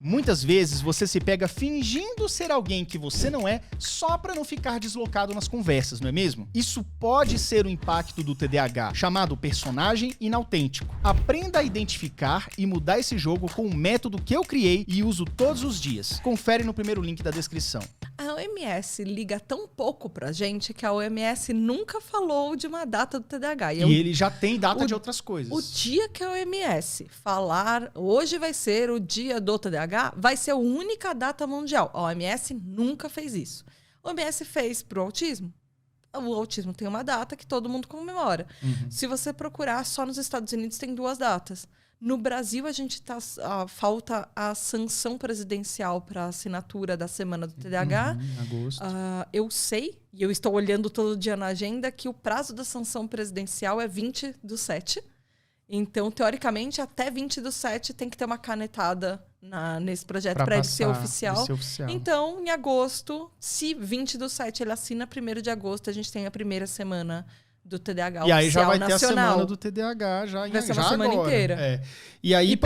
Muitas vezes você se pega fingindo ser alguém que você não é só para não ficar deslocado nas conversas, não é mesmo? Isso pode ser o impacto do TDAH, chamado personagem inautêntico. Aprenda a identificar e mudar esse jogo com um método que eu criei e uso todos os dias. Confere no primeiro link da descrição. A OMS liga tão pouco pra gente que a OMS nunca falou de uma data do TDAH. E ele já tem data de outras coisas. O dia que a OMS falar, hoje vai ser o dia do TDAH, vai ser a única data mundial. A OMS nunca fez isso. A OMS fez pro autismo. O autismo tem uma data que todo mundo comemora. Se você procurar, só nos Estados Unidos tem 2 datas. No Brasil, a gente falta a sanção presidencial para assinatura da Semana do TDAH. Agosto. Eu sei, e eu estou olhando todo dia na agenda, que o prazo da sanção presidencial é 20/7. Então, teoricamente, até 20/7 tem que ter uma canetada nesse projeto para ele ser oficial. Então, em agosto, se 20/7 ele assina, 1º de agosto, a gente tem a primeira semana do TDAH e aí já vai nacional. ter a semana do TDAH vai ser uma semana agora. inteira. É. E aí,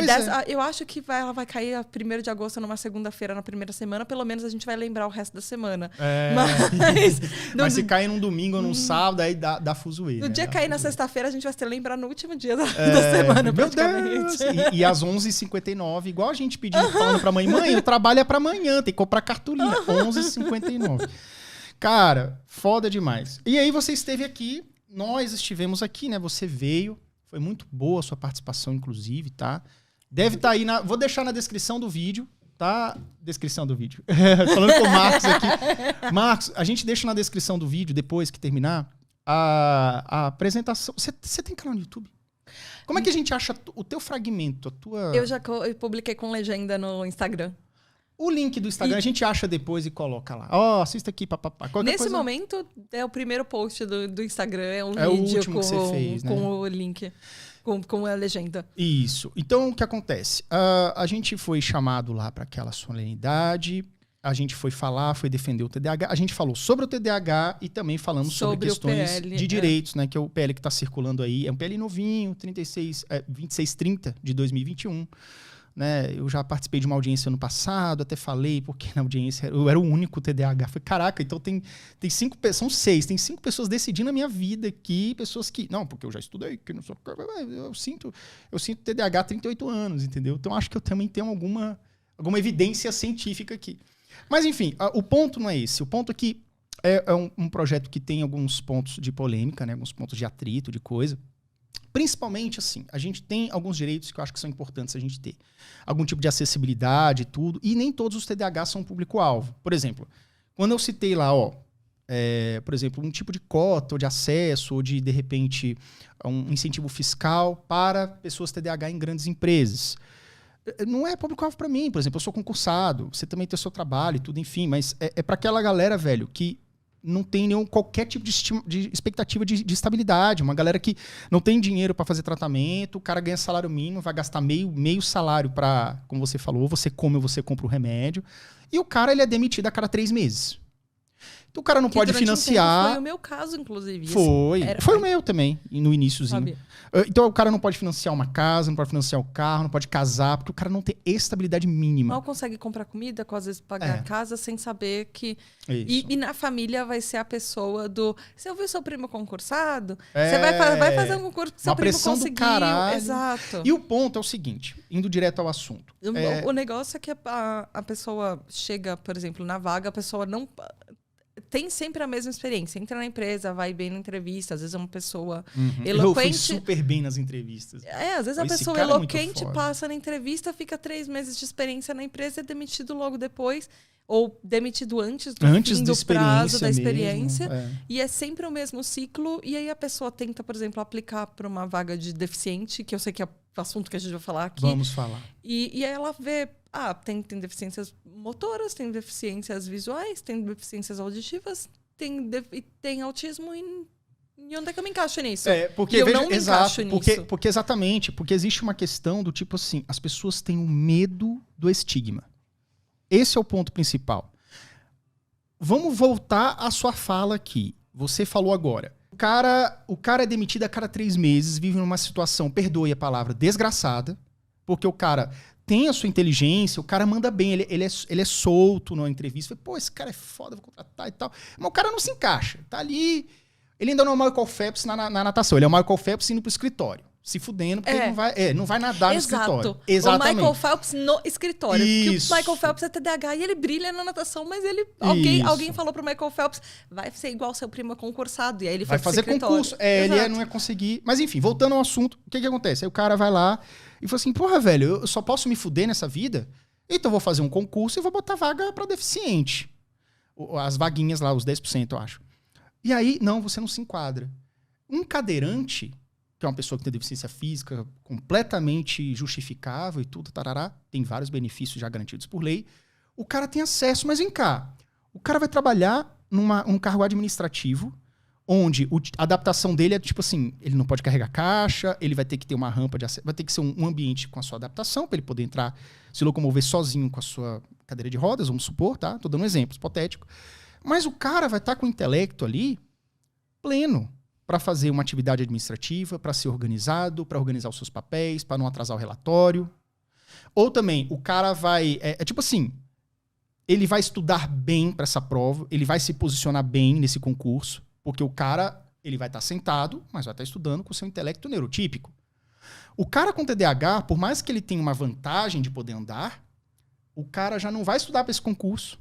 Eu acho que ela vai cair a 1º de agosto numa segunda-feira na primeira semana. Pelo menos a gente vai lembrar o resto da semana. Mas se cair num domingo ou num sábado, aí dá fuzuê. No dia cair na sexta-feira, a gente vai se lembrar no último dia da semana, praticamente. E às 11h59, igual a gente pedindo, falando pra mãe, o trabalho é pra amanhã, tem que comprar cartolina. 11h59. Cara, foda demais. E aí você esteve aqui, nós estivemos aqui, né? Você veio, foi muito boa a sua participação, inclusive, tá? Deve estar aí, vou deixar na descrição do vídeo, tá? Descrição do vídeo. Falando com o Marcos aqui. Marcos, a gente deixa na descrição do vídeo, depois que terminar, a apresentação. Você tem canal no YouTube? Como é que a gente acha o teu fragmento, a tua... Eu publiquei com legenda no Instagram. O link do Instagram a gente acha depois e coloca lá. Assista aqui, papapá. Nesse momento, é o primeiro post do Instagram. É um vídeo o último que você fez, né? Com o link, com a legenda. Isso. Então, o que acontece? A gente foi chamado lá para aquela solenidade, a gente foi defender o TDAH, a gente falou sobre o TDAH e também falamos sobre questões de direitos, né? Que é o PL que está circulando aí. É um PL novinho, 2630 de 2021. Né? Eu já participei de uma audiência ano passado, até falei, porque na audiência eu era o único TDAH. Falei, caraca, então tem 5 pessoas, são 6, tem 5 pessoas decidindo a minha vida aqui, pessoas que... Não, porque eu já estudei, que não sou... Eu sinto TDAH há 38 anos, entendeu? Então acho que eu também tenho alguma evidência científica aqui. Mas enfim, o ponto não é esse. O ponto é que é um projeto que tem alguns pontos de polêmica, né? Alguns pontos de atrito, de coisa. Principalmente, assim, a gente tem alguns direitos que eu acho que são importantes a gente ter. Algum tipo de acessibilidade e tudo. E nem todos os TDAH são público-alvo. Por exemplo, quando eu citei lá, por exemplo, um tipo de cota ou de acesso ou de repente, um incentivo fiscal para pessoas TDAH em grandes empresas. Não é público-alvo para mim. Por exemplo, eu sou concursado, você também tem o seu trabalho e tudo, enfim. Mas é para aquela galera, velho, que não tem qualquer tipo de expectativa de estabilidade. Uma galera que não tem dinheiro para fazer tratamento, o cara ganha salário mínimo, vai gastar meio salário para, como você falou, você come ou você compra o remédio. E o cara ele é demitido a cada 3 meses. Então o cara não pode financiar. Foi o meu caso, inclusive. Foi o meu também, no iniciozinho. Sabia. Então o cara não pode financiar uma casa, não pode financiar o carro, não pode casar, porque o cara não tem estabilidade mínima. Mal consegue comprar comida, às vezes pagar a casa sem saber que... E na família vai ser a pessoa do... Você ouviu seu primo concursado? Você vai fazer um concurso que seu primo conseguiu. Do caralho. Exato. E o ponto é o seguinte, indo direto ao assunto. O negócio é que a pessoa chega, por exemplo, na vaga, a pessoa não... Tem sempre a mesma experiência. Entra na empresa, vai bem na entrevista. Às vezes é uma pessoa eloquente... Eu fui super bem nas entrevistas. Às vezes a pessoa eloquente passa na entrevista, fica 3 meses de experiência na empresa e é demitido logo depois. Ou demitido antes do fim do prazo da experiência. E é sempre o mesmo ciclo. E aí a pessoa tenta, por exemplo, aplicar para uma vaga de deficiente, que eu sei que é o assunto que a gente vai falar aqui. Vamos falar. E aí ela vê... tem deficiências motoras, tem deficiências visuais, tem deficiências auditivas, tem autismo e onde é que eu me encaixo nisso? Porque eu não me encaixo nisso. Porque exatamente, porque existe uma questão do tipo assim, as pessoas têm um medo do estigma. Esse é o ponto principal. Vamos voltar à sua fala aqui. Você falou agora. O cara é demitido a cada 3 meses, vive numa situação, perdoe a palavra, desgraçada, porque o cara tem a sua inteligência, o cara manda bem, ele é solto na entrevista. Pô, esse cara é foda, vou contratar e tal. Mas o cara não se encaixa. Tá ali... Ele ainda não é o Michael Phelps na natação. Ele é o Michael Phelps indo pro escritório. Se fudendo, porque ele não vai nadar no escritório. Exatamente. O Michael Phelps no escritório. Isso. Porque o Michael Phelps é TDAH e ele brilha na natação, mas alguém falou pro Michael Phelps, vai ser igual seu primo concursado. E aí ele foi fazer concurso. Ele não ia conseguir. Mas enfim, voltando ao assunto, o que acontece? Aí o cara vai lá e fala assim, porra, velho, eu só posso me fuder nessa vida? Então eu vou fazer um concurso e vou botar vaga pra deficiente. As vaguinhas lá, os 10%, eu acho. E aí, não, você não se enquadra. Um cadeirante... que é uma pessoa que tem deficiência física completamente justificável e tudo, tarará, tem vários benefícios já garantidos por lei, o cara tem acesso, mas vem cá, o cara vai trabalhar num cargo administrativo, onde a adaptação dele é tipo assim, ele não pode carregar caixa, ele vai ter que ter uma rampa de acesso, vai ter que ser um ambiente com a sua adaptação, para ele poder entrar, se locomover sozinho com a sua cadeira de rodas, vamos supor, tá? Tô dando um exemplo hipotético. Mas o cara vai estar com o intelecto ali pleno, para fazer uma atividade administrativa, para ser organizado, para organizar os seus papéis, para não atrasar o relatório. Ou também, o cara vai... É tipo assim, ele vai estudar bem para essa prova, ele vai se posicionar bem nesse concurso, porque o cara ele vai estar sentado, mas vai estar estudando com o seu intelecto neurotípico. O cara com TDAH, por mais que ele tenha uma vantagem de poder andar, o cara já não vai estudar para esse concurso.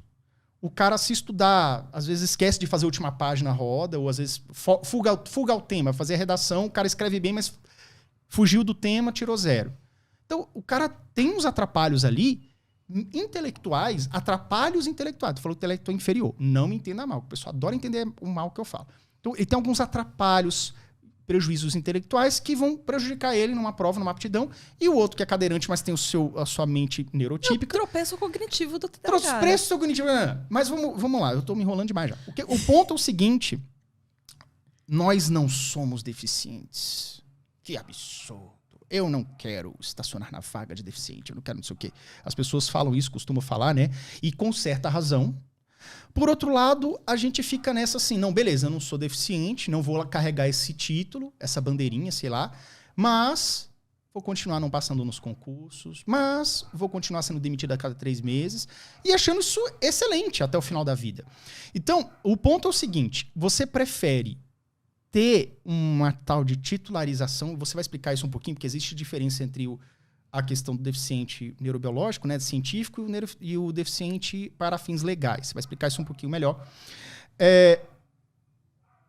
O cara, se estudar, às vezes esquece de fazer a última página roda, ou às vezes fuga o tema, fazer a redação, o cara escreve bem, mas fugiu do tema, tirou 0. Então, o cara tem uns atrapalhos ali, intelectuais, atrapalhos intelectuais. Tu falou intelectual inferior. Não me entenda mal, o pessoal adora entender o mal que eu falo. Então, ele tem alguns atrapalhos, prejuízos intelectuais que vão prejudicar ele numa prova, numa aptidão, e o outro que é cadeirante, mas tem a sua mente neurotípica. O tropeço cognitivo do TDAH. Tropeço cognitivo. Mas vamos lá, eu tô me enrolando demais já. O ponto é o seguinte, nós não somos deficientes. Que absurdo. Eu não quero estacionar na vaga de deficiente, eu não quero não sei o quê. As pessoas falam isso, costumam falar, né? E com certa razão. Por outro lado, a gente fica nessa assim, não, beleza, eu não sou deficiente, não vou carregar esse título, essa bandeirinha, sei lá, mas vou continuar não passando nos concursos, mas vou continuar sendo demitido a cada 3 meses e achando isso excelente até o final da vida. Então, o ponto é o seguinte, você prefere ter uma tal de titularização, você vai explicar isso um pouquinho, porque existe diferença entre a questão do deficiente neurobiológico, né, científico, e o deficiente para fins legais. Você vai explicar isso um pouquinho melhor. É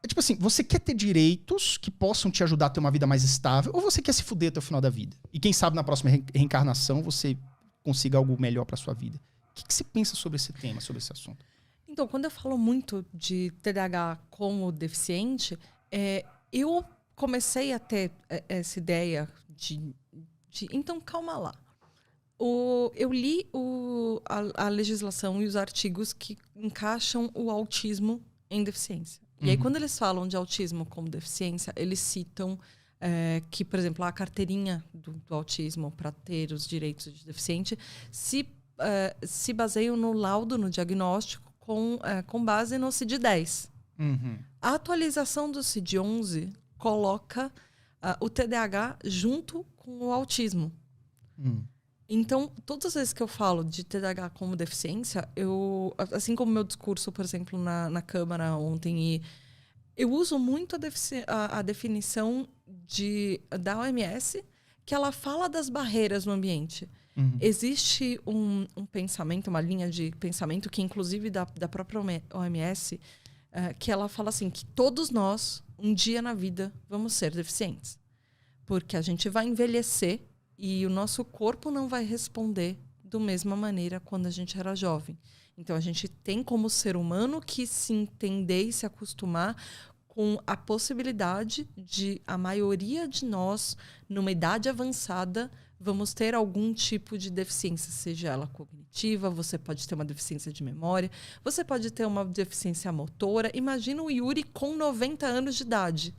tipo assim, você quer ter direitos que possam te ajudar a ter uma vida mais estável, ou você quer se fuder até o final da vida? E quem sabe na próxima reencarnação você consiga algo melhor para sua vida. O que você pensa sobre esse tema, sobre esse assunto? Então, quando eu falo muito de TDAH como deficiente, eu comecei a ter essa ideia de então, calma lá. Eu li a legislação e os artigos que encaixam o autismo em deficiência. E aí, quando eles falam de autismo como deficiência, eles citam que, por exemplo, a carteirinha do autismo para ter os direitos de deficiente se baseiam no laudo, no diagnóstico, com base no CID-10. A atualização do CID-11 coloca o TDAH junto com o autismo. Então, todas as vezes que eu falo de TDAH como deficiência, assim como meu discurso, por exemplo, na Câmara ontem, eu uso muito a definição da OMS, que ela fala das barreiras no ambiente. Existe um pensamento, uma linha de pensamento, que inclusive da própria OMS, que ela fala assim, que todos nós, um dia na vida, vamos ser deficientes. Porque a gente vai envelhecer e o nosso corpo não vai responder da mesma maneira quando a gente era jovem. Então, a gente tem como ser humano que se entender e se acostumar com a possibilidade de a maioria de nós, numa idade avançada, vamos ter algum tipo de deficiência, seja ela cognitiva, você pode ter uma deficiência de memória, você pode ter uma deficiência motora. Imagina o Yuri com 90 anos de idade.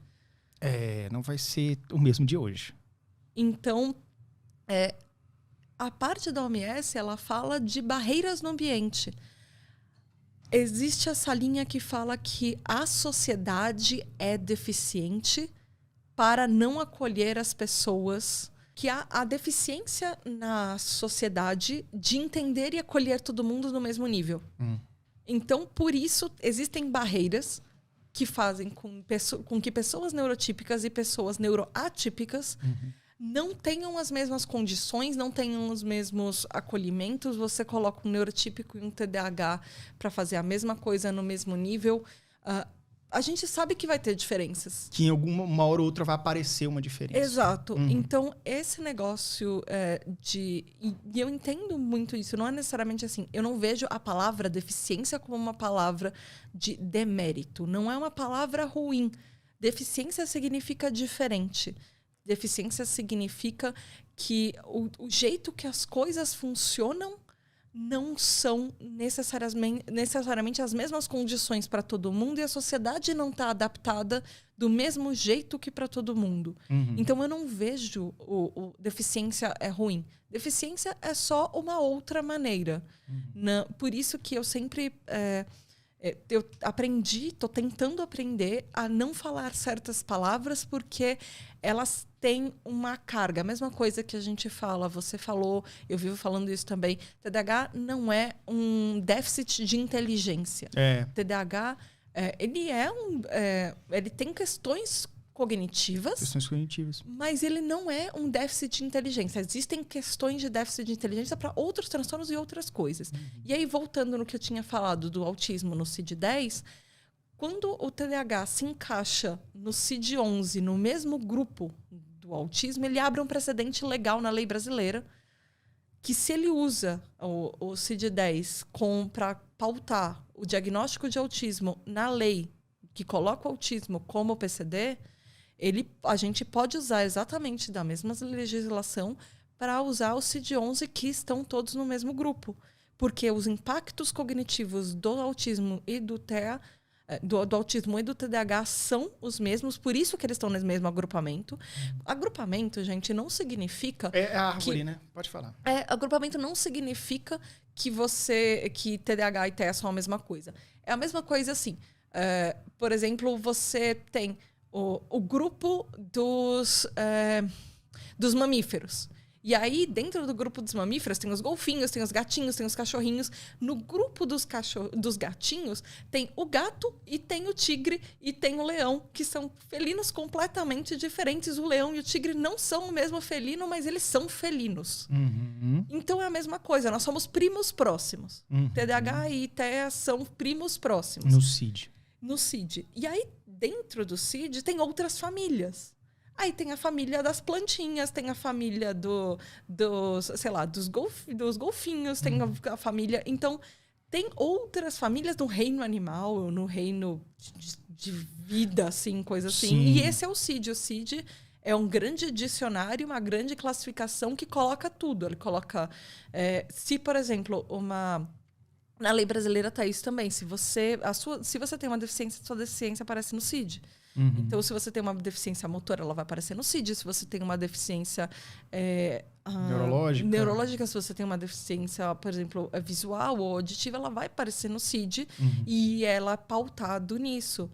Não vai ser o mesmo de hoje. Então, a parte da OMS, ela fala de barreiras no ambiente. Existe essa linha que fala que a sociedade é deficiente para não acolher as pessoas que há a deficiência na sociedade de entender e acolher todo mundo no mesmo nível. Então, por isso, existem barreiras que fazem com que pessoas neurotípicas e pessoas neuroatípicas não tenham as mesmas condições, não tenham os mesmos acolhimentos. Você coloca um neurotípico e um TDAH para fazer a mesma coisa no mesmo nível. A gente sabe que vai ter diferenças. Que em alguma hora ou outra vai aparecer uma diferença. Exato. Então, esse negócio e eu entendo muito isso. Não é necessariamente assim. Eu não vejo a palavra deficiência como uma palavra de demérito. Não é uma palavra ruim. Deficiência significa diferente. Deficiência significa que o jeito que as coisas funcionam não são necessariamente as mesmas condições para todo mundo e a sociedade não está adaptada do mesmo jeito que para todo mundo. Então, eu não vejo deficiência é ruim. Deficiência é só uma outra maneira. Por isso que eu sempre... eu estou tentando aprender a não falar certas palavras porque elas têm uma carga. A mesma coisa que a gente fala, você falou, eu vivo falando isso também. TDAH não é um déficit de inteligência. TDAH, ele tem questões cognitivas, mas ele não é um déficit de inteligência. Existem questões de déficit de inteligência para outros transtornos e outras coisas. E aí, voltando no que eu tinha falado do autismo no CID-10, quando o TDAH se encaixa no CID-11, no mesmo grupo do autismo, ele abre um precedente legal na lei brasileira que, se ele usa o CID-10 para pautar o diagnóstico de autismo na lei que coloca o autismo como PCD, a gente pode usar exatamente da mesma legislação para usar o CID-11 que estão todos no mesmo grupo. Porque os impactos cognitivos do autismo e do TEA, do autismo e do TDAH são os mesmos, por isso que eles estão no mesmo agrupamento. Agrupamento, gente, não significa... É a árvore, né? Pode falar. Agrupamento não significa que TDAH e TEA são a mesma coisa. É a mesma coisa assim. Por exemplo, você tem o grupo dos mamíferos. E aí, dentro do grupo dos mamíferos, tem os golfinhos, tem os gatinhos, tem os cachorrinhos. No grupo dos gatinhos, tem o gato e tem o tigre e tem o leão, que são felinos completamente diferentes. O leão e o tigre não são o mesmo felino, mas eles são felinos. Então, é a mesma coisa. Nós somos primos próximos. TDAH e TEA são primos próximos. No CID. E aí, dentro do CID, tem outras famílias. Aí tem a família das plantinhas, tem a família dos golfinhos, tem a família... Então, tem outras famílias no reino animal, no reino de vida, assim, coisa assim. Sim. E esse é o CID. O CID é um grande dicionário, uma grande classificação que coloca tudo. Ele coloca... se, por exemplo, na lei brasileira está isso também. Se você tem uma deficiência, sua deficiência aparece no CID. Então, se você tem uma deficiência motora, ela vai aparecer no CID. Se você tem uma deficiência neurológica, se você tem uma deficiência, por exemplo, visual ou auditiva, ela vai aparecer no CID e ela é pautado nisso.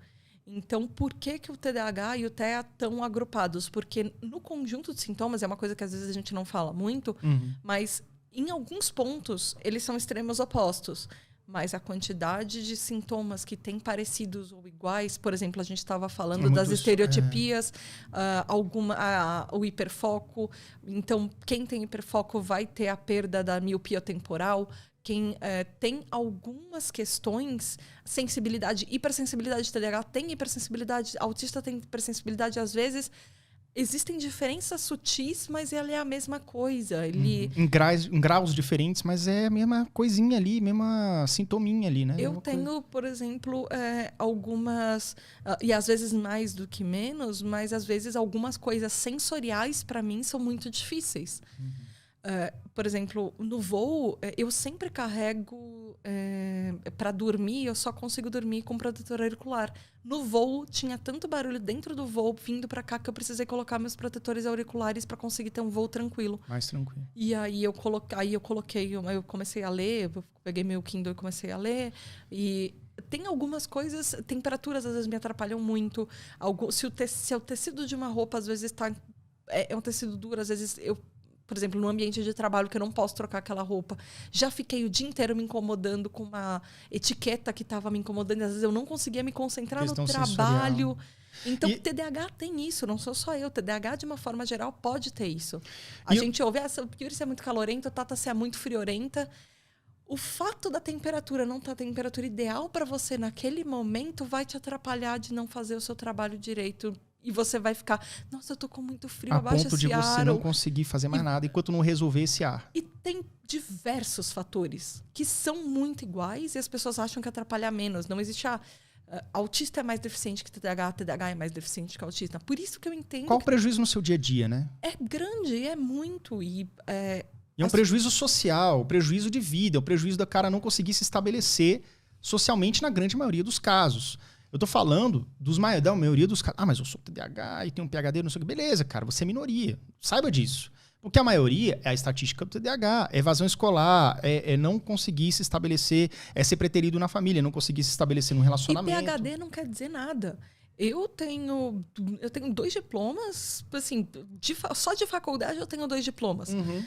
Então, por que o TDAH e o TEA estão agrupados? Porque no conjunto de sintomas, é uma coisa que às vezes a gente não fala muito, mas em alguns pontos eles são extremos opostos. Mas a quantidade de sintomas que tem parecidos ou iguais, por exemplo, a gente estava falando das estereotipias, o hiperfoco. Então, quem tem hiperfoco vai ter a perda da miopia temporal. Quem tem algumas questões, sensibilidade, hipersensibilidade, TDAH tem hipersensibilidade, autista tem hipersensibilidade, às vezes... Existem diferenças sutis, mas ela é a mesma coisa. Em graus diferentes, mas é a mesma coisinha ali, mesma sintominha ali, né? Eu tenho, por exemplo, algumas... e às vezes mais do que menos, mas às vezes algumas coisas sensoriais, para mim, são muito difíceis. Por exemplo, no voo, eu sempre carrego... para dormir, eu só consigo dormir com protetor auricular. No voo, tinha tanto barulho dentro do voo, vindo para cá, que eu precisei colocar meus protetores auriculares para conseguir ter um voo tranquilo. Mais tranquilo. E aí eu comecei a ler, eu peguei meu Kindle e comecei a ler. E tem algumas coisas, temperaturas às vezes me atrapalham muito. Se o tecido de uma roupa às vezes está é um tecido duro, às vezes por exemplo, no ambiente de trabalho que eu não posso trocar aquela roupa. Já fiquei o dia inteiro me incomodando com uma etiqueta que estava me incomodando. Às vezes eu não conseguia me concentrar no trabalho. Então, TDAH tem isso, não sou só eu. TDAH, de uma forma geral, pode ter isso. A gente ouve, o Yuri é muito calorento, a Tata é muito friorenta. O fato da temperatura não estar a temperatura ideal para você naquele momento vai te atrapalhar de não fazer o seu trabalho direito. E você vai ficar, nossa, eu tô com muito frio, abaixa esse ar. A ponto de você não conseguir fazer mais nada enquanto não resolver esse ar. E tem diversos fatores que são muito iguais e as pessoas acham que atrapalha menos. Não existe autista é mais deficiente que TDAH, TDAH é mais deficiente que autista. Por isso que eu entendo... Qual o prejuízo no seu dia a dia, né? É grande, é muito. E é um prejuízo social, prejuízo de vida, é um prejuízo da cara não conseguir se estabelecer socialmente na grande maioria dos casos. Eu tô falando da maioria dos casos. Mas eu sou TDAH e tenho um PhD, não sei o que. Beleza, cara, você é minoria. Saiba disso. Porque a maioria é a estatística do TDAH, é evasão escolar, é não conseguir se estabelecer, é ser preterido na família, não conseguir se estabelecer num relacionamento. E PhD não quer dizer nada. Eu tenho 2 diplomas, assim, só de faculdade eu tenho 2 diplomas. Uhum.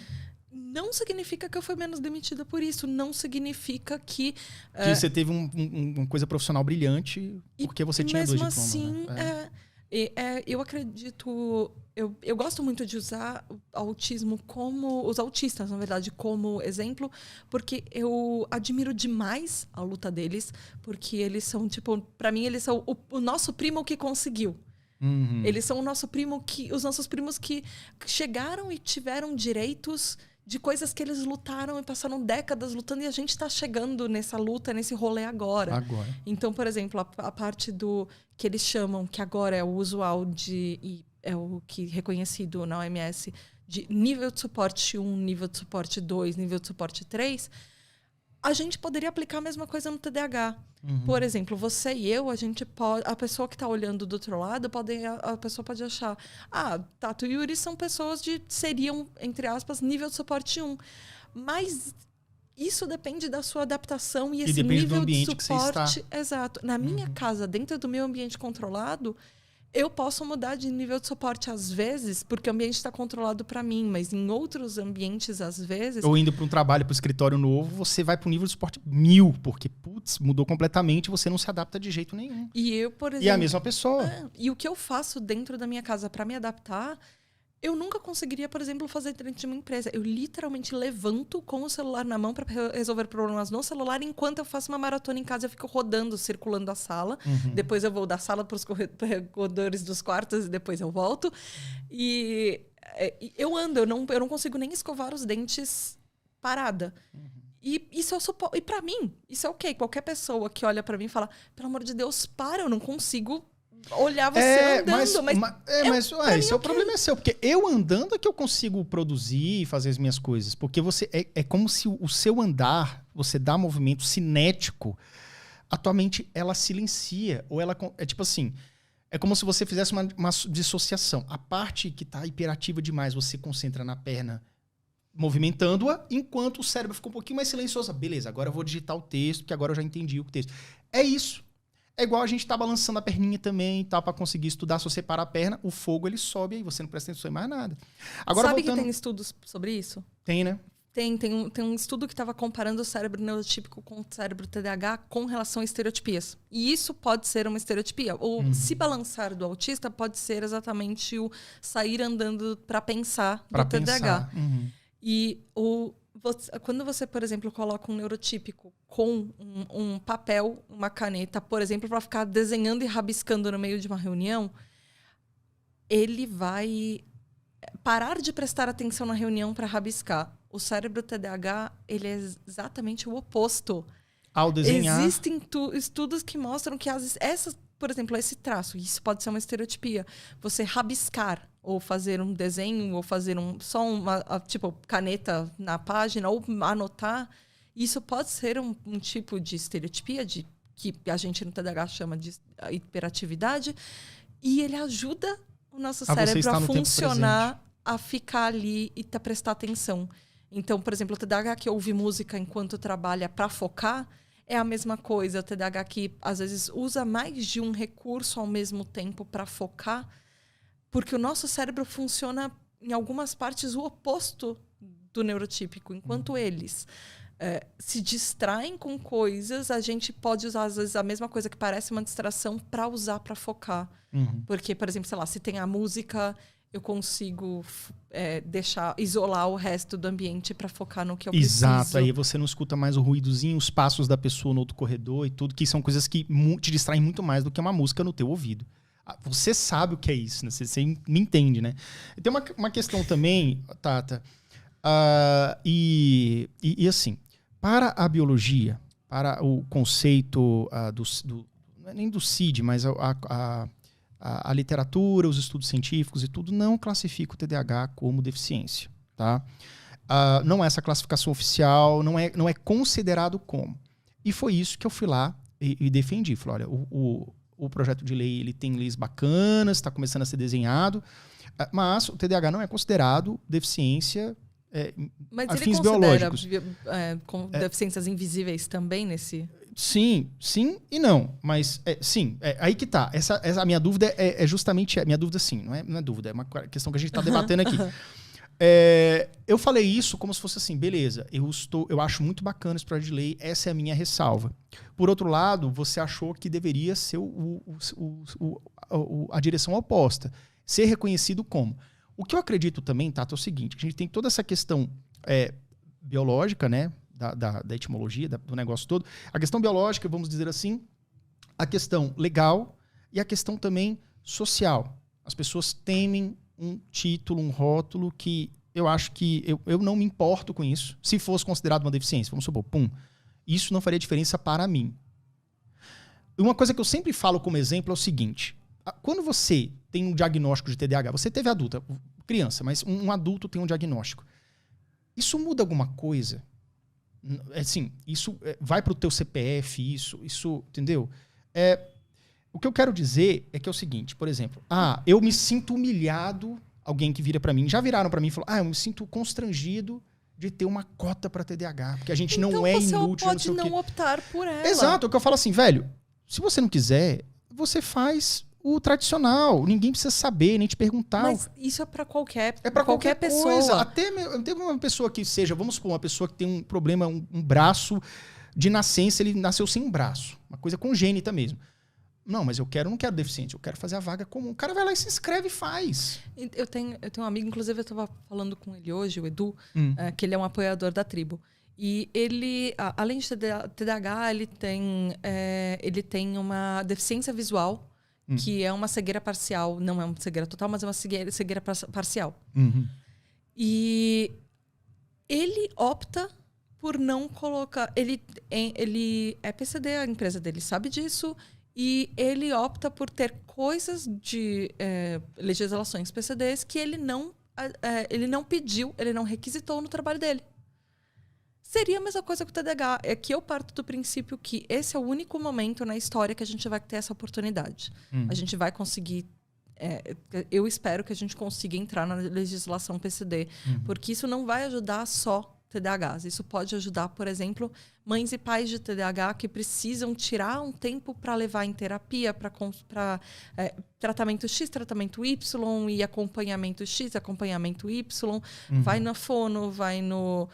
Não significa que eu fui menos demitida por isso. Não significa que... Que você teve uma coisa profissional brilhante porque você tinha 2 diplomas. Mesmo assim, né? Eu acredito... Eu gosto muito de usar o autismo como... Os autistas, na verdade, como exemplo, porque eu admiro demais a luta deles, porque eles são, tipo... Pra mim, eles são o nosso primo que conseguiu. Uhum. Eles são os nossos primos que chegaram e tiveram direitos... de coisas que eles lutaram e passaram décadas lutando e a gente está chegando nessa luta, nesse rolê agora. Então, por exemplo, a parte do que eles chamam, que agora é o usual e é o que reconhecido na OMS, de nível de suporte 1, nível de suporte 2, nível de suporte 3, a gente poderia aplicar a mesma coisa no TDAH. Uhum. Por exemplo, você e eu, a pessoa que está olhando do outro lado, a pessoa pode achar, Tato e Yuri são pessoas seriam, entre aspas, nível de suporte 1. Mas isso depende da sua adaptação e esse nível de suporte. Que você está. Exato. Na minha casa, dentro do meu ambiente controlado, eu posso mudar de nível de suporte às vezes, porque o ambiente está controlado para mim, mas em outros ambientes, às vezes... Ou indo para um trabalho, para o escritório novo, você vai para o nível de suporte 1000, porque, mudou completamente, você não se adapta de jeito nenhum. E eu, por exemplo... E é a mesma pessoa. E o que eu faço dentro da minha casa para me adaptar... Eu nunca conseguiria, por exemplo, fazer dentro de uma empresa. Eu literalmente levanto com o celular na mão para resolver problemas no celular. Enquanto eu faço uma maratona em casa, eu fico rodando, circulando a sala. Uhum. Depois eu vou da sala para os corredores dos quartos e depois eu volto. E eu ando, eu não consigo nem escovar os dentes parada. Uhum. E isso e para mim, isso é ok. Qualquer pessoa que olha para mim e fala, pelo amor de Deus, para, eu não consigo... olhar você andando, mas o problema é seu, porque eu andando é que eu consigo produzir e fazer as minhas coisas, porque você é como se o seu andar, você dá movimento cinético, a tua mente, ela silencia, ou ela, é tipo assim, é como se você fizesse uma dissociação, a parte que tá hiperativa demais, você concentra na perna, movimentando-a, enquanto o cérebro fica um pouquinho mais silencioso, beleza, agora eu vou digitar o texto, porque agora eu já entendi o texto, é isso. É igual a gente tá balançando a perninha também e tal, pra conseguir estudar. Se você parar a perna, o fogo ele sobe aí, você não presta atenção em mais nada. Agora, sabe que tem estudos sobre isso? Tem, né? Tem um estudo que estava comparando o cérebro neurotípico com o cérebro TDAH com relação a estereotipias. E isso pode ser uma estereotipia. Ou se balançar do autista pode ser exatamente o sair andando para pensar do TDAH. Uhum. E quando você, por exemplo, coloca um neurotípico com um papel, uma caneta, por exemplo, para ficar desenhando e rabiscando no meio de uma reunião, ele vai parar de prestar atenção na reunião para rabiscar. O cérebro TDAH, ele é exatamente o oposto. Ao desenhar... Existem estudos que mostram que por exemplo, esse traço, isso pode ser uma estereotipia. Você rabiscar, ou fazer um desenho, ou fazer só uma tipo caneta na página, ou anotar, isso pode ser um tipo de estereotipia, que a gente no TDAH chama de hiperatividade, e ele ajuda o nosso cérebro a funcionar, a ficar ali e prestar atenção. Então, por exemplo, o TDAH que ouve música enquanto trabalha para focar, é a mesma coisa. O TDAH que às vezes usa mais de um recurso ao mesmo tempo para focar, Porque o nosso cérebro funciona, em algumas partes, o oposto do neurotípico. Enquanto eles se distraem com coisas, a gente pode usar, às vezes, a mesma coisa que parece uma distração para usar para focar. Porque, por exemplo, sei lá, se tem a música, eu consigo isolar o resto do ambiente para focar no que eu preciso. Exato, aí você não escuta mais o ruídozinho, os passos da pessoa no outro corredor e tudo, que são coisas que te distraem muito mais do que uma música no teu ouvido. Você sabe o que é isso, né? Você me entende, né? E tem uma questão também, Tata, e assim, para a biologia, para o conceito não é nem do CID, mas a literatura, os estudos científicos e tudo não classifica o TDAH como deficiência, tá? Não é essa classificação oficial, não é considerado como. E foi isso que eu fui lá e defendi. Falei, olha, o projeto de lei ele tem leis bacanas, está começando a ser desenhado, mas o TDAH não é considerado deficiência a fins biológicos. Com deficiências invisíveis também nesse... Sim e não, mas sim, aí que tá. Essa a minha dúvida é justamente a minha dúvida, sim, não é dúvida, é uma questão que a gente está debatendo aqui. Eu falei isso como se fosse assim, beleza, eu acho muito bacana esse projeto de lei, essa é a minha ressalva. Por outro lado, você achou que deveria ser a direção oposta, ser reconhecido como. O que eu acredito também, Tato, é o seguinte, a gente tem toda essa questão biológica, né, da etimologia, do negócio todo, a questão biológica, vamos dizer assim, a questão legal e a questão também social. As pessoas temem um título, um rótulo que eu acho que eu não me importo com isso. Se fosse considerado uma deficiência, vamos supor, isso não faria diferença para mim. Uma coisa que eu sempre falo como exemplo é o seguinte, quando você tem um diagnóstico de TDAH, você teve criança, mas um adulto tem um diagnóstico. Isso muda alguma coisa? Assim, isso vai para o teu CPF, isso, entendeu? O que eu quero dizer é que é o seguinte, por exemplo, eu me sinto humilhado, alguém que vira para mim, já viraram para mim e falaram, eu me sinto constrangido de ter uma cota para TDAH, porque a gente não é inútil. Então você pode não optar por ela. Exato, é o que eu falo assim, velho, se você não quiser, você faz o tradicional, ninguém precisa saber, nem te perguntar. Mas isso é para qualquer pessoa. Coisa. Até uma pessoa que seja, vamos supor, uma pessoa que tem um problema, um braço de nascença, ele nasceu sem um braço, uma coisa congênita mesmo. Não, mas eu não quero deficiente, eu quero fazer a vaga comum. O cara vai lá e se inscreve e faz. Eu tenho um amigo, inclusive eu estava falando com ele hoje, o Edu, que ele é um apoiador da tribo. E ele, além de TDAH, ele tem uma deficiência visual, que é uma cegueira parcial. Não é uma cegueira total, mas é uma cegueira parcial. E ele opta por não colocar... Ele é PCD, a empresa dele sabe disso... E ele opta por ter coisas de legislações PCDs que ele não pediu, ele não requisitou no trabalho dele. Seria a mesma coisa com o TDAH. É que eu parto do princípio que esse é o único momento na história que a gente vai ter essa oportunidade. A gente vai conseguir... eu espero que a gente consiga entrar na legislação PCD. Porque isso não vai ajudar só TDAHs. Isso pode ajudar, por exemplo, mães e pais de TDAH que precisam tirar um tempo para levar em terapia, para tratamento X, tratamento Y e acompanhamento X, acompanhamento Y. Vai na fono, vai no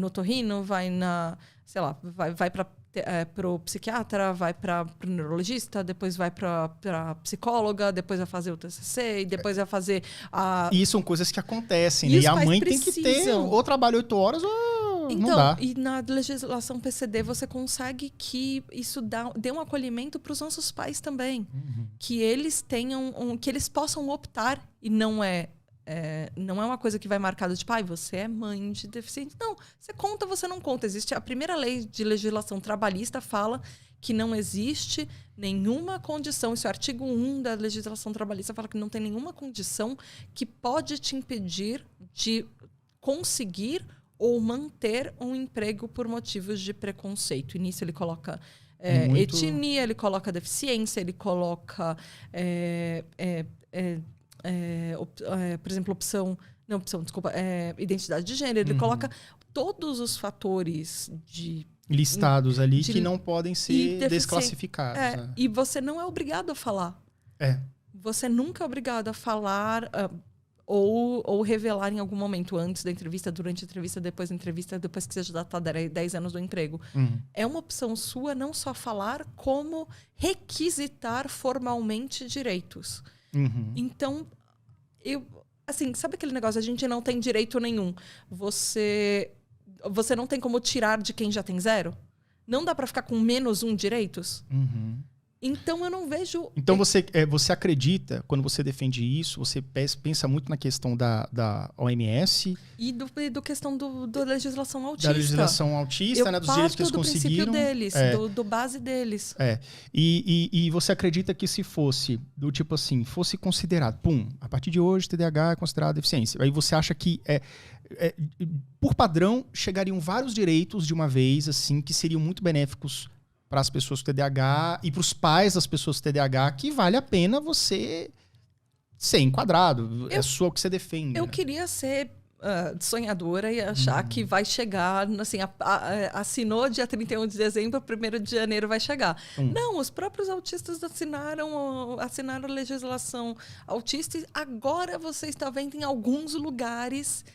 otorrino, vai sei lá, vai para o psiquiatra, vai para o neurologista, depois vai para psicóloga, depois vai fazer o TCC e depois vai fazer E são coisas que acontecem, né? E a mãe tem que ter ou trabalho 8 horas ou não dá. E na legislação PCD você consegue que isso dê um acolhimento para os nossos pais também. Que eles tenham que eles possam optar e não é uma coisa que vai marcada de você é mãe de deficiente. Não, você conta, você não conta. Existe a primeira lei de legislação trabalhista fala que não existe nenhuma condição, esse é o artigo 1 da legislação trabalhista fala que não tem nenhuma condição que pode te impedir de conseguir ou manter um emprego por motivos de preconceito. E nisso ele coloca etnia, ele coloca deficiência, ele coloca... por exemplo, identidade de gênero. Ele coloca todos os fatores listados ali que não podem ser desclassificados. E você não é obrigado a falar. você nunca é obrigado a falar ou revelar em algum momento, antes da entrevista, durante a entrevista, depois da entrevista, depois que você já está 10 anos do emprego. É uma opção sua não só falar, como requisitar formalmente direitos. Então, assim, sabe aquele negócio? A gente não tem direito nenhum. Você não tem como tirar de quem já tem 0? Não dá para ficar com menos 1 direitos? Então, eu não vejo... Então, você acredita, quando você defende isso, você pensa muito na questão da OMS... E do questão da legislação autista. Da legislação autista, né? Dos direitos que eles conseguiram. Deles, do base deles. E você acredita que se fosse, do tipo assim, fosse considerado, a partir de hoje, TDAH é considerado deficiência. Aí você acha que, por padrão, chegariam vários direitos de uma vez, assim, que seriam muito benéficos para as pessoas com TDAH e para os pais das pessoas com TDAH, que vale a pena você ser enquadrado. É só o que você defende. Eu queria ser sonhadora e achar que vai chegar, assim, assinou dia 31 de dezembro, 1º de janeiro vai chegar. Não, os próprios autistas assinaram a legislação autista e agora você está vendo em alguns lugares...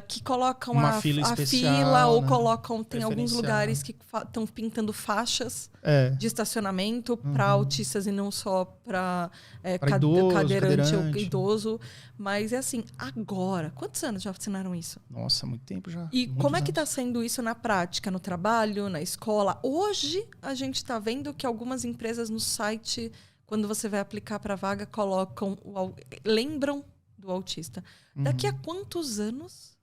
que colocam uma fila especial, fila, ou colocam... Tem alguns lugares que estão pintando faixas de estacionamento para autistas e não só para cadeirante ou idoso. Mas é assim, agora... Quantos anos já assinaram isso? Nossa, muito tempo já. E como é que está sendo isso na prática, no trabalho, na escola? Hoje, a gente está vendo que algumas empresas no site, quando você vai aplicar para a vaga, lembram do autista. Daqui a quantos anos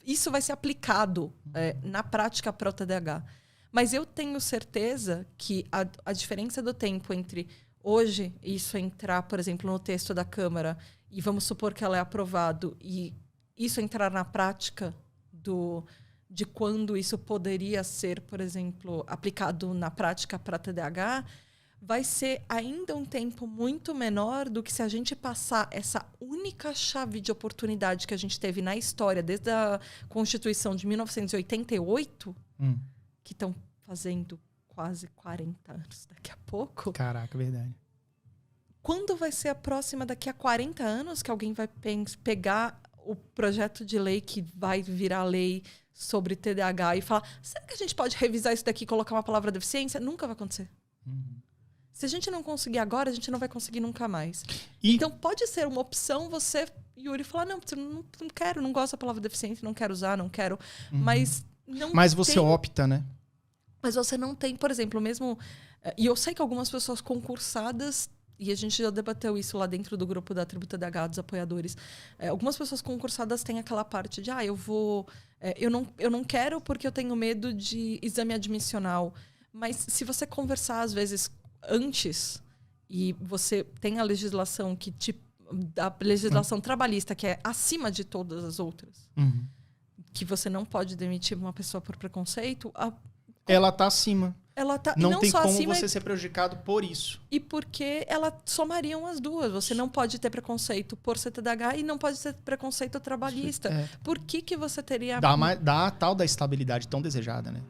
isso vai ser aplicado na prática para o TDAH? Mas eu tenho certeza que a diferença do tempo entre hoje isso entrar, por exemplo, no texto da Câmara e vamos supor que ela é aprovado e isso entrar na prática de quando isso poderia ser, por exemplo, aplicado na prática para TDAH, vai ser ainda um tempo muito menor do que se a gente passar essa única chave de oportunidade que a gente teve na história, desde a Constituição de 1988, que estão fazendo quase 40 anos daqui a pouco. Caraca, verdade. Quando vai ser a próxima, daqui a 40 anos, que alguém vai pegar o projeto de lei que vai virar lei sobre TDAH e falar, será que a gente pode revisar isso daqui e colocar uma palavra deficiência? Nunca vai acontecer. Se a gente não conseguir agora, a gente não vai conseguir nunca mais. Então, pode ser uma opção você, Yuri, falar, não quero, não gosto da palavra deficiente, não quero usar, não quero. Mas você opta, né? Mas você não tem, por exemplo, mesmo... E eu sei que algumas pessoas concursadas, e a gente já debateu isso lá dentro do grupo da Tribo TDAH, dos apoiadores, algumas pessoas concursadas têm aquela parte de, eu não quero porque eu tenho medo de exame admissional. Mas se você conversar, às vezes... antes, e você tem a legislação a legislação trabalhista, que é acima de todas as outras, que você não pode demitir uma pessoa por preconceito, ela está acima. Ela tá, não tem só como acima, você ser prejudicado por isso. E porque elas somariam as duas. Você não pode ter preconceito por ser TDAH e não pode ter preconceito trabalhista. Por que você teria... Dá a tal da estabilidade tão desejada, né?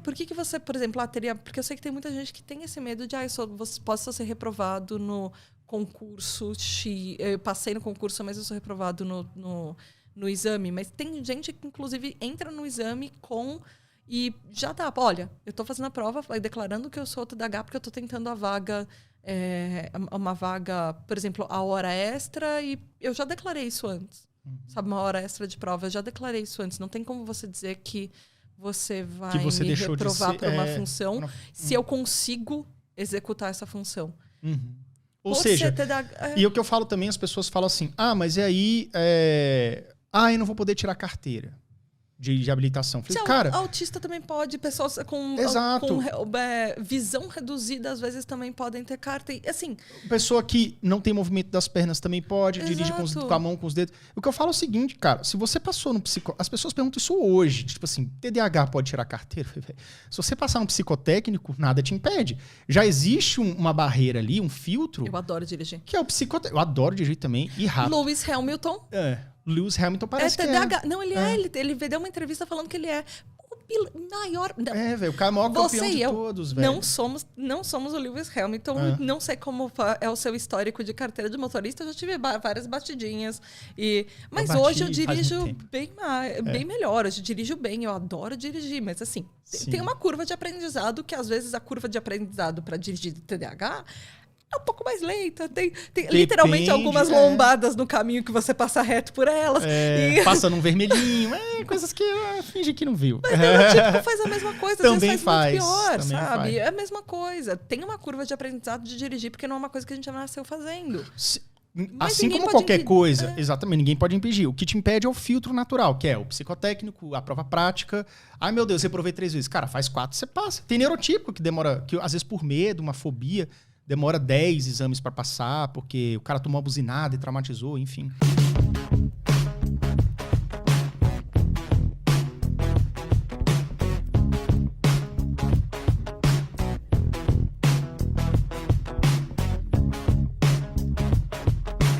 Por que você, por exemplo, teria... Porque eu sei que tem muita gente que tem esse medo de posso ser reprovado no concurso X. Eu passei no concurso, mas eu sou reprovado no exame. Mas tem gente que, inclusive, entra no exame e já dá. Olha, eu estou fazendo a prova, declarando que eu sou TDAH porque eu estou tentando a vaga... uma vaga, por exemplo, a hora extra, e eu já declarei isso antes. Sabe, uma hora extra de prova, eu já declarei isso antes. Não tem como você dizer que você vai me reprovar para uma função se eu consigo executar essa função. Ou seja, e o que eu falo também, as pessoas falam assim, mas e aí eu não vou poder tirar carteira de habilitação. Falei, cara, autista também pode, pessoas com visão reduzida às vezes também podem ter carta. E, assim, pessoa que não tem movimento das pernas também pode, dirige com a mão, com os dedos. O que eu falo é o seguinte, cara, se você passou no psicotécnico... As pessoas perguntam isso hoje, tipo assim, TDAH pode tirar carteira? Se você passar no psicotécnico, nada te impede. Já existe uma barreira ali, um filtro... Eu adoro dirigir. Que é o psicotécnico. Eu adoro dirigir também, e rápido. Lewis Hamilton... Lewis Hamilton parece TDAH. Não, ele ele deu uma entrevista falando que ele é. maior... velho, o cara é o maior campeão de todos, velho. Não somos o Lewis Hamilton, não sei como é o seu histórico de carteira de motorista, eu já tive várias batidinhas. Mas hoje eu dirijo bem melhor, hoje eu dirijo bem, eu adoro dirigir, mas assim, tem uma curva de aprendizado que às vezes a curva de aprendizado para dirigir de TDAH é um pouco mais lenta. Tem literalmente algumas lombadas no caminho que você passa reto por elas. Passa num vermelhinho. Coisas que finge que não viu. Mas o típico faz a mesma coisa. Também às vezes faz muito pior, sabe? É a mesma coisa. Tem uma curva de aprendizado de dirigir, porque não é uma coisa que a gente já nasceu fazendo. Assim como qualquer coisa, exatamente, ninguém pode impedir. O que te impede é o filtro natural, que é o psicotécnico, a prova prática. Ai, meu Deus, você provei 3 vezes. Cara, faz 4, você passa. Tem neurotípico que demora, que às vezes por medo, uma fobia, demora 10 exames para passar, porque o cara tomou uma buzinada e traumatizou, enfim.